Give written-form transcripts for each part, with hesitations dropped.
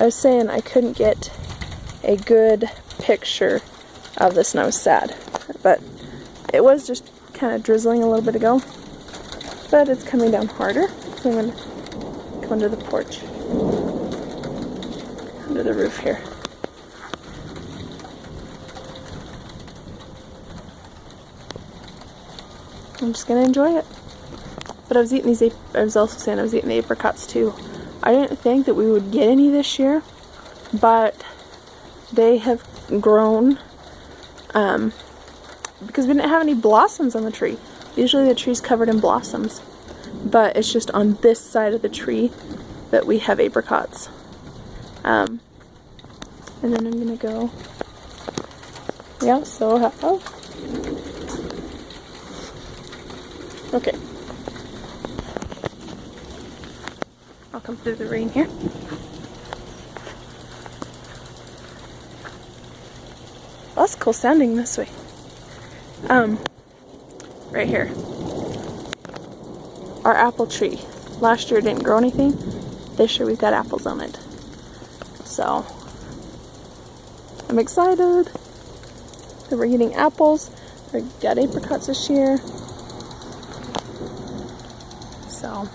I was saying I couldn't get a good picture of this and I was sad. But it was just kind of drizzling a little bit ago. But it's coming down harder. So I'm going to come under the porch. Under the roof here. I'm just going to enjoy it. But I was also saying I was eating the apricots too. I didn't think that we would get any this year, but they have grown because we didn't have any blossoms on the tree. Usually the tree's covered in blossoms, but it's just on this side of the tree that we have apricots. And then I'm gonna go, yeah, so, oh. Okay. I'll come through the rain here. Well, that's cool sounding this way. Right here. Our apple tree. Last year it didn't grow anything. This year we've got apples on it. So, I'm excited that we're getting apples. We got apricots this year. So,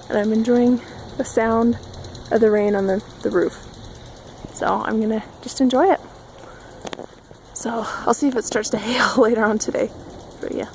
and I'm enjoying the sound of the rain on the roof. So I'm gonna just enjoy it. So I'll see if it starts to hail later on today. But yeah.